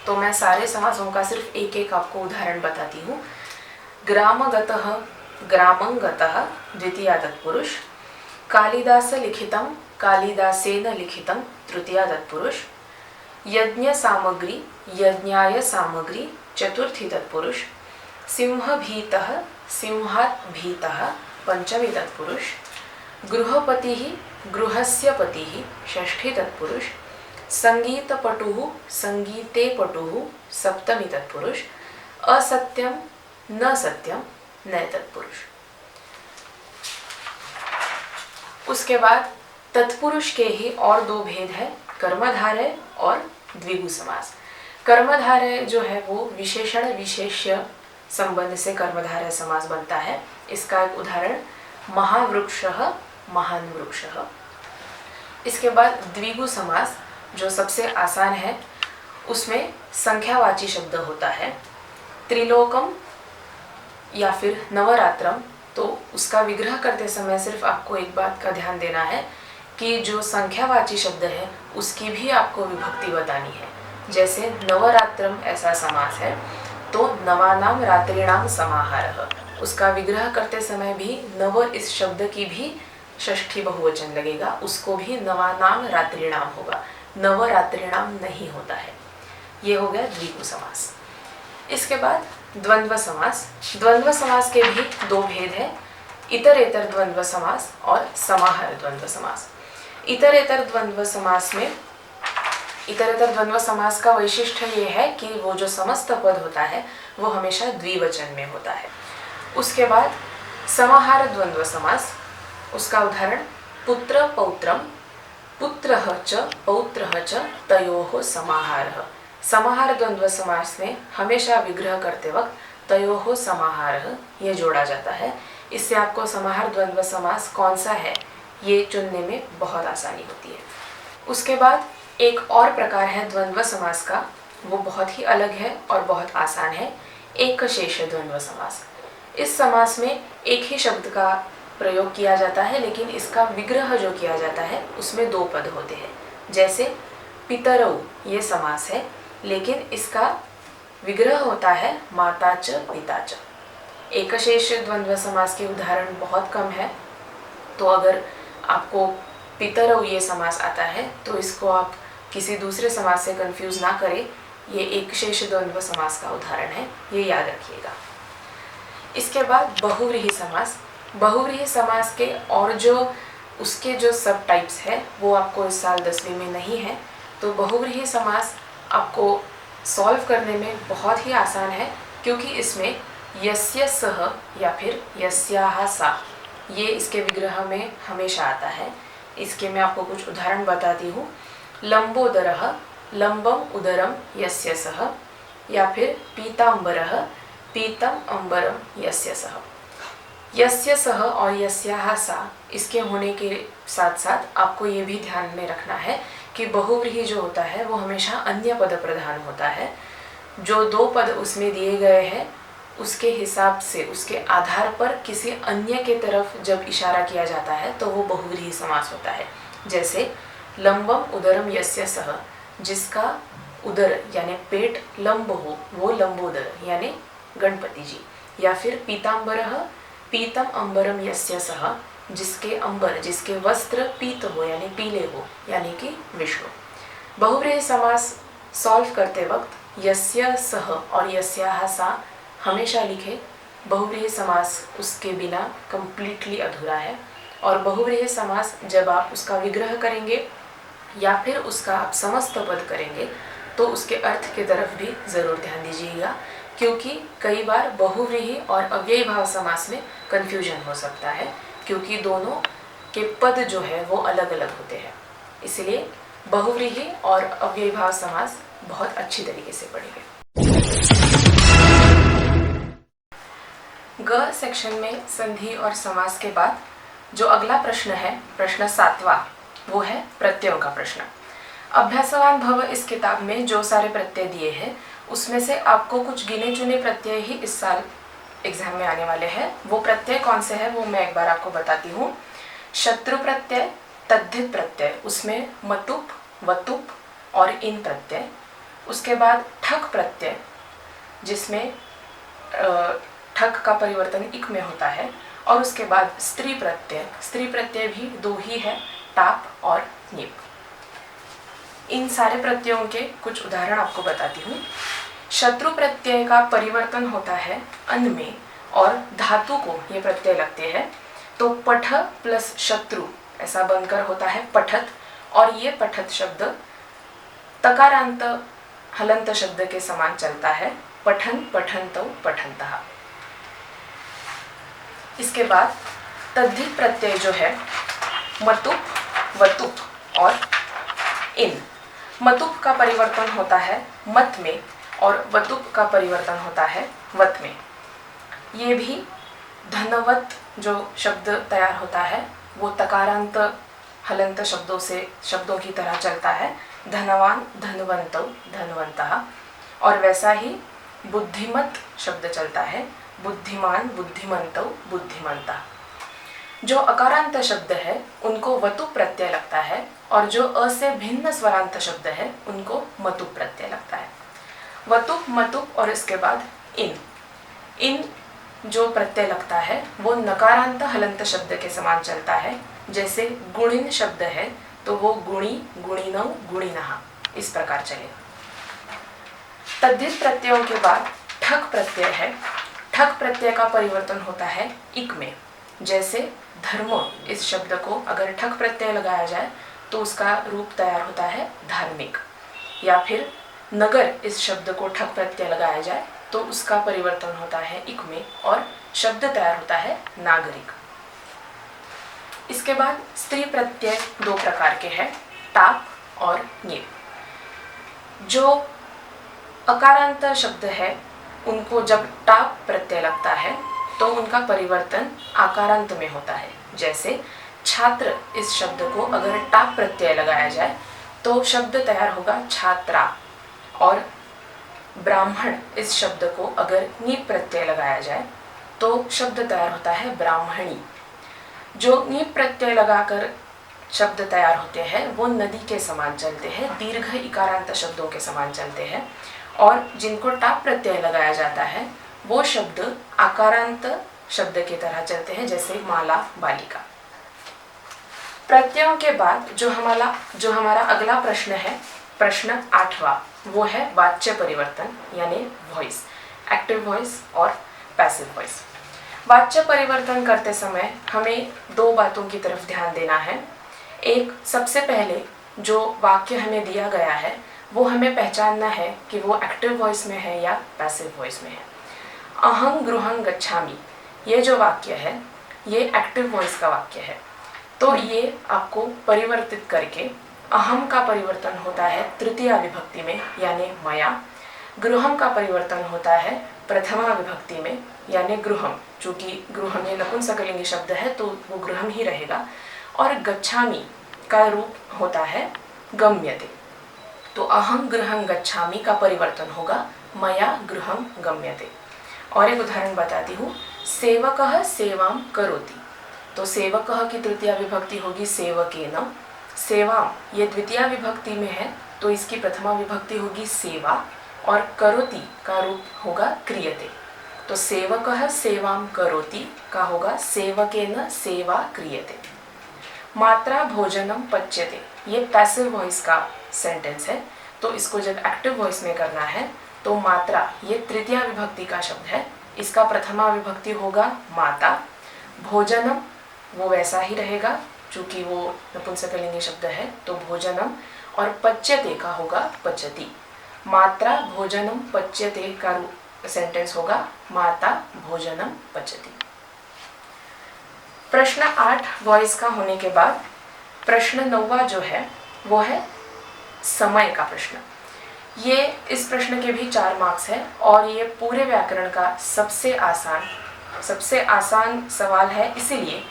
तो मैं सारे समासों का सिर्फ एक एक आपको उदाहरण बताती हूँ। ग्रामगतः, ग्रामंगतः द्वितीय तत्पुरुष, कालिदास लिखितं, कालिदासेन लिखितं तृतीय तत्पुरुष, यज्ञ सामग्री, यज्ञाय सामग्री चतुर्थी तत्पुरुष, सिंहभीतः, सिंहात् भीतः पंचमी तत्पुरुष, गृहपतिः, गृहस्य पतिः षष्ठी तत्पुरुष, संगीतपटुः, संगीते पटुः सप्तमी तत्पुरुष, असत्यं न सत्यम नए तत्पुरुष। उसके बाद तत्पुरुष के ही और 2 भेद है, कर्मधारय और द्विगु समास। कर्मधारय जो है वो विशेषण विशेष्य संबंध से कर्मधारय समास बनता है। इसका एक उदाहरण महावृक्षः, महान वृक्षः। इसके बाद द्विगु समास जो सबसे आसान है, उसमें संख्यावाची शब्द होता है। त्रिलोकम या फिर नवरात्रम, तो उसका विग्रह करते समय सिर्फ आपको एक बात का ध्यान देना है कि जो संख्यावाची शब्द है उसकी भी आपको विभक्ति बतानी है। जैसे नवरात्रम ऐसा समास है तो नवानाम रात्रिणाम समाहारः, उसका विग्रह करते समय भी नव इस शब्द की भी षष्ठी बहुवचन लगेगा, उसको भी नवानाम रात्रिणाम होगा, नवरात्रिणाम नहीं होता है। ये हो गया द्विगु समास। इसके बाद द्वंद्व समास। द्वंद्व समास के भी 2 भेद है, इतरेतर द्वंद्व समास और समाहार द्वंद्व समास। इतरेतर द्वंद्व समास में, इतरेतर द्वंद्व समास का वैशिष्ट्य ये है कि वो जो समस्त पद होता है वो हमेशा द्विवचन में होता है। उसके बाद समाहार द्वंद्व समास, उसका उदाहरण पुत्र पौत्रम, पुत्रः च पौत्रः च तयोः समाहारः। समाहार द्वंद्व समास में हमेशा विग्रह करते वक्त तयोः समाहारः ये जोड़ा जाता है। इससे आपको समाहार द्वंद्व समास कौन सा है ये चुनने में बहुत आसानी होती है। उसके बाद एक और प्रकार है द्वंद्व समास का, वो बहुत ही अलग है और बहुत आसान है, एकशेष द्वंद्व समास। इस समास में एक ही शब्द का प्रयोग किया जाता है लेकिन इसका विग्रह जो किया जाता है उसमें 2 पद होते हैं। जैसे पितरौ ये समास है लेकिन इसका विग्रह होता है माता च पिता च। एकशेष द्वंद्व समास के उदाहरण बहुत कम है, तो अगर आपको पितरौ ये समास आता है तो इसको आप किसी दूसरे समास से कंफ्यूज ना करें, ये एकशेष द्वंद्व समास का उदाहरण है, ये याद रखिएगा। इसके बाद बहुव्रीहि समास। बहुव्रीहि समास के और जो उसके जो सब टाइप्स है वो आपको इस साल 10वीं में नहीं है, तो बहुव्रीहि समास आपको सॉल्व करने में बहुत ही आसान है क्योंकि इसमें यस्य सह या फिर यस्याः सा ये इसके विग्रह में हमेशा आता है। इसके मैं आपको कुछ उदाहरण बताती हूँ। लंबोदरः, लंबम उदरम यस्य सह, या फिर पीताम्बरः पीतम अम्बरम यस्य सह। यस्य सह और यस्याः सा इसके होने के साथ साथ आपको ये भी ध्यान में रखना है कि बहुव्रीहि जो होता है वो हमेशा अन्य पद प्रधान होता है। जो दो पद उसमें दिए गए हैं उसके हिसाब से, उसके आधार पर किसी अन्य के तरफ जब इशारा किया जाता है तो वो बहुव्रीहि समास होता है। जैसे लंबम उदरम यस्य सह, जिसका उदर यानी पेट लंब हो वो लंबोदर यानी गणपति जी। या फिर पीताम्बरः पीतम अम्बरम यस्य सह, जिसके अंबर जिसके वस्त्र पीत हो यानी पीले हो यानी कि विष्णु। बहुव्रीहि समास सॉल्व करते वक्त यस्य सह और यस्याः सा हमेशा लिखे। बहुव्रीहि समास उसके बिना कंप्लीटली अधूरा है। और बहुव्रीहि समास जब आप उसका विग्रह करेंगे या फिर उसका आप समस्त पद करेंगे तो उसके अर्थ की तरफ भी ज़रूर ध्यान दीजिएगा, क्योंकि कई बार बहुव्रीहि और अव्ययी भाव समास में कन्फ्यूजन हो सकता है, क्योंकि दोनों के पद जो है वो अलग अलग होते हैं। इसलिए बहुव्रीहि और अव्ययी भाव समास बहुत अच्छी तरीके से पढ़ेंगे। ग सेक्शन में संधि और समास के बाद जो अगला प्रश्न है, प्रश्न 7वां, वो है प्रत्ययों का प्रश्न। अभ्यासवान भव इस किताब में जो सारे प्रत्यय दिए हैं उसमें से आपको कुछ गिने चुने प्रत्यय ही इस साल एग्जाम में आने वाले हैं। वो प्रत्यय कौन से हैं वो मैं एक बार आपको बताती हूँ। शत्रु प्रत्यय, तद्धित प्रत्यय, उसमें मतुप, वतुप और इन प्रत्यय। उसके बाद ठक प्रत्यय, जिसमें ठक का परिवर्तन इक में होता है। और उसके बाद स्त्री प्रत्यय, स्त्री प्रत्यय भी दो ही है, टाप और नीप। इन सारे प्रत्ययों के कुछ उदाहरण आपको बताती हूँ। शत्रु प्रत्यय का परिवर्तन होता है अन में और धातु को ये प्रत्यय लगते हैं, तो पठ प्लस शत्रु ऐसा बनकर होता है पठत। और ये पठत शब्द तकारांत हलंत शब्द के समान चलता है, पठन पठन्तौ पठन्तः। इसके बाद तद्धित प्रत्यय जो है मतुप, वतुप और इन। मतुप का परिवर्तन होता है मत में और वतुप का परिवर्तन होता है वत में। ये भी धनवत जो शब्द तैयार होता है वो तकारांत हलंत शब्दों की तरह चलता है, धनवान धनवन्तौ धनवन्तः। और वैसा ही बुद्धिमत शब्द चलता है, बुद्धिमान बुद्धिमन्तौ बुद्धिमन्तः। जो अकारांत शब्द है उनको वतुप प्रत्यय लगता है और जो अ से भिन्न स्वरांत शब्द है उनको मतुप प्रत्यय लगता है। वतुप, मतुप और इसके बाद इन जो प्रत्यय लगता है वो नकारांत हलंत शब्द के समान चलता है। जैसे गुणिन शब्द है तो वो गुणी, गुणिनौ, गुणिनः इस प्रकार चलेगा। तद्धित प्रत्ययों के बाद ठक प्रत्यय है। ठक प्रत्यय का परिवर्तन होता है इक में। जैसे धर्म इस शब्द को अगर ठक प्रत्यय लगाया जाए तो उसका रूप तैयार होता है धार्मिक। या फिर नगर इस शब्द को ठक प्रत्यय लगाया जाए तो उसका परिवर्तन होता है इक में और शब्द तैयार होता है नागरिक। इसके बाद स्त्री प्रत्यय दो प्रकार के हैं, टाप और नीप। जो अकारांत शब्द है उनको जब टाप प्रत्यय लगता है तो उनका परिवर्तन आकारांत में होता है। जैसे छात्र इस शब्द को अगर टाप प्रत्यय लगाया जाए तो शब्द तैयार होगा छात्रा। और ब्राह्मण इस शब्द को अगर नीप प्रत्यय लगाया जाए तो शब्द तैयार होता है ब्राह्मणी। जो नीप प्रत्यय लगाकर शब्द तैयार होते हैं वो नदी के समान चलते हैं, दीर्घ इकारांत शब्दों के समान चलते हैं। और जिनको टाप प्रत्यय लगाया जाता है वो शब्द आकारांत शब्द की तरह चलते हैं, जैसे माला, बालिका। प्रत्ययों के बाद जो हमारा अगला प्रश्न है, प्रश्न 8वां, वो है वाच्य परिवर्तन यानी वॉइस, एक्टिव वॉइस और पैसिव वॉइस। वाच्य परिवर्तन करते समय हमें दो बातों की तरफ ध्यान देना है। एक, सबसे पहले जो वाक्य हमें दिया गया है वो हमें पहचानना है कि वो एक्टिव वॉइस में है या पैसिव वॉइस में है। अहं गृहं गच्छामि ये जो वाक्य है ये एक्टिव वॉइस का वाक्य है, तो ये आपको परिवर्तित करके अहम का परिवर्तन होता है तृतीया विभक्ति में यानी मया। गृहम का परिवर्तन होता है प्रथमा विभक्ति में, यानी गृहम, चूंकि गृहम ये नपुंसकलिंगी शब्द है तो वो गृहम ही रहेगा। और गच्छामि का रूप होता है गम्यते, तो अहम गृहं गच्छामि का परिवर्तन होगा मया गृहं गम्यते। और एक उदाहरण बताती हूँ, सेवकः सेवां करोति, तो सेवकः की तृतीया विभक्ति होगी सेवकेन, सेवां ये द्वितीया विभक्ति में है तो इसकी प्रथमा विभक्ति होगी सेवा, और करोति का रूप होगा क्रियते, तो सेवकः सेवां करोति का होगा सेवकेन सेवा क्रियते। मात्रा भोजनम पच्यते ये पैसिव वॉइस का सेंटेंस है, तो इसको जब एक्टिव वॉइस में करना है तो मात्रा ये तृतीया विभक्ति का शब्द है, इसका प्रथमा विभक्ति होगा माता, भोजनम वो वैसा ही रहेगा चूंकि वो नपुंसकलिंगी शब्द है तो भोजनम, और पच्यते का होगा पचति। मात्रा भोजनम पच्यते का सेंटेंस होगा माता भोजनम पचति। प्रश्न 8 वॉइस का होने के बाद प्रश्न 9वां जो है वो है समय का प्रश्न। ये इस प्रश्न के भी 4 मार्क्स है और ये पूरे व्याकरण का सबसे आसान सवाल है, इसीलिए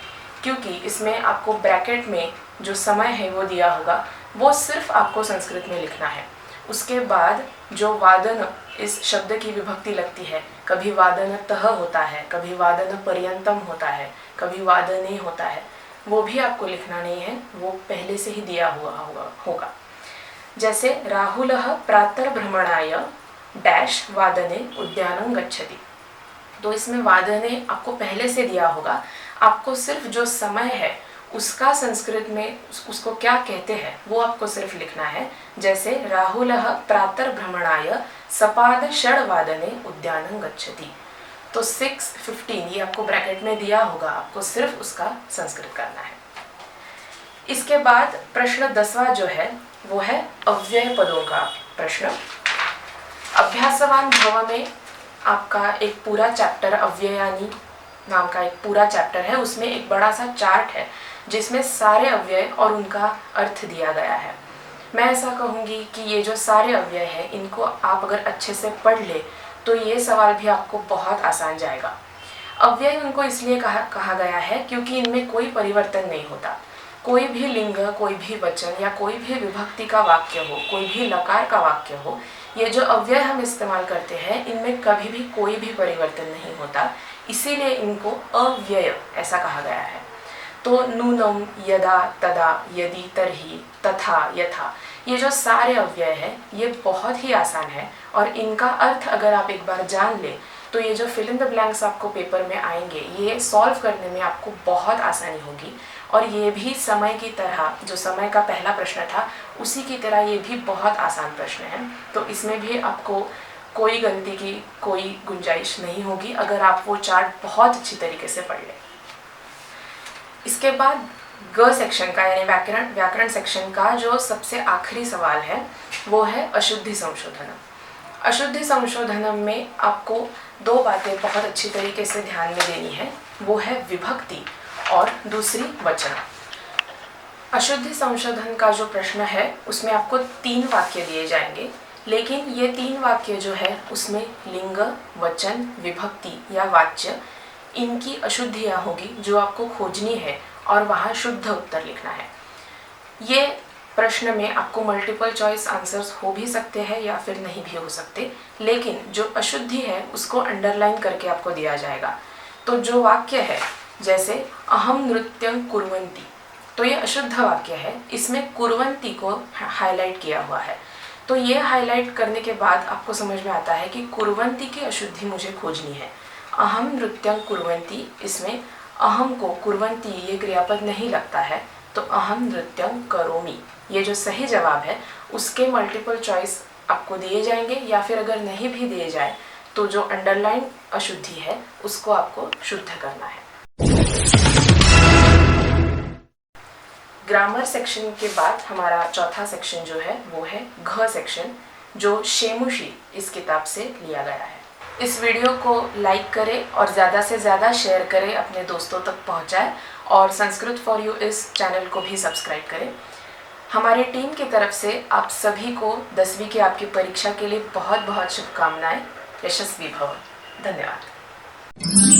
क्योंकि इसमें आपको ब्रैकेट में जो समय है वो दिया होगा, वो सिर्फ आपको संस्कृत में लिखना है। उसके बाद जो वादन इस शब्द की विभक्ति लगती है, कभी वादनतः होता है, कभी वादन पर्यंतम होता है, कभी वादने होता है, वो भी आपको लिखना नहीं है, वो पहले से ही दिया हुआ होगा। जैसे राहुलः प्रातर्भ्रमणाय डैश वादने उद्यानं गच्छति, तो इसमें वादने आपको पहले से दिया होगा, आपको सिर्फ जो समय है उसका संस्कृत में उसको क्या कहते हैं वो आपको सिर्फ लिखना है। जैसे राहुलः प्रातर्भ्रमणाय सपाद षड्वादने उद्यानं गच्छति, तो 6:15 ये आपको ब्रैकेट में दिया होगा, आपको सिर्फ उसका संस्कृत करना है। इसके बाद प्रश्न 10वां जो है वो है अव्यय पदों का प्रश्न। अभ्यासवान भव में आपका एक पूरा चैप्टर अव्ययानी नाम का एक पूरा चैप्टर है, उसमें एक बड़ा सा चार्ट है जिसमें सारे अव्यय और उनका अर्थ दिया गया है। मैं ऐसा कहूँगी कि ये जो सारे अव्यय हैं इनको आप अगर अच्छे से पढ़ ले तो ये सवाल भी आपको बहुत आसान जाएगा। अव्यय उनको इसलिए कहा गया है क्योंकि इनमें कोई परिवर्तन नहीं होता। कोई भी लिंग, कोई भी वचन या कोई भी विभक्ति का वाक्य हो, कोई भी लकार का वाक्य हो, ये जो अव्यय हम इस्तेमाल करते हैं इनमें कभी भी कोई भी परिवर्तन नहीं होता, इसीलिए इनको अव्यय ऐसा कहा गया है। तो नूनम, यदा, तदा, यदि, तरही, तथा, यथा, ये जो सारे अव्यय हैं ये बहुत ही आसान है और इनका अर्थ अगर आप एक बार जान ले तो ये जो फिल इन द ब्लैंक्स आपको पेपर में आएंगे ये सॉल्व करने में आपको बहुत आसानी होगी। और ये भी समय की तरह, जो समय का पहला प्रश्न था उसी की तरह ये भी बहुत आसान प्रश्न है, तो इसमें भी आपको कोई गलती की कोई गुंजाइश नहीं होगी अगर आप वो चार्ट बहुत अच्छी तरीके से पढ़ लें। इसके बाद ग सेक्शन का यानी व्याकरण सेक्शन का जो सबसे आखिरी सवाल है वो है अशुद्धि संशोधनम। अशुद्धि संशोधनम में आपको 2 बातें बहुत अच्छी तरीके से ध्यान में देनी है, वो है विभक्ति और दूसरी वचन। अशुद्धि संशोधन का जो प्रश्न है उसमें आपको 3 वाक्य दिए जाएंगे, लेकिन ये 3 वाक्य जो है उसमें लिंग, वचन, विभक्ति या वाच्य इनकी अशुद्धियाँ होगी जो आपको खोजनी है और वहाँ शुद्ध उत्तर लिखना है। ये प्रश्न में आपको मल्टीपल चॉइस आंसर्स हो भी सकते हैं या फिर नहीं भी हो सकते, लेकिन जो अशुद्धि है उसको अंडरलाइन करके आपको दिया जाएगा। तो जो वाक्य है जैसे अहम नृत्यं कुर्वन्ति, तो ये अशुद्ध वाक्य है, इसमें कुर्वन्ति को हाईलाइट किया हुआ है। तो ये हाईलाइट करने के बाद आपको समझ में आता है कि कुर्वन्ति की अशुद्धि मुझे खोजनी है। अहम नृत्यं कुर्वन्ति, इसमें अहम को कुर्वन्ति ये क्रियापद नहीं लगता है, तो अहम नृत्यं करोमि ये जो सही जवाब है उसके मल्टीपल चॉइस आपको दिए जाएंगे, या फिर अगर नहीं भी दिए जाए तो जो अंडरलाइन अशुद्धि है उसको आपको शुद्ध करना है। ग्रामर सेक्शन के बाद हमारा चौथा सेक्शन जो है वो है घ सेक्शन, जो शेमुशी इस किताब से लिया गया है। इस वीडियो को लाइक करें और ज़्यादा से ज़्यादा शेयर करें, अपने दोस्तों तक पहुंचाएं और संस्कृत फॉर यू इस चैनल को भी सब्सक्राइब करें। हमारी टीम की तरफ से आप सभी को 10वीं की आपकी परीक्षा के लिए बहुत बहुत शुभकामनाएं। यशस्वी भव। धन्यवाद।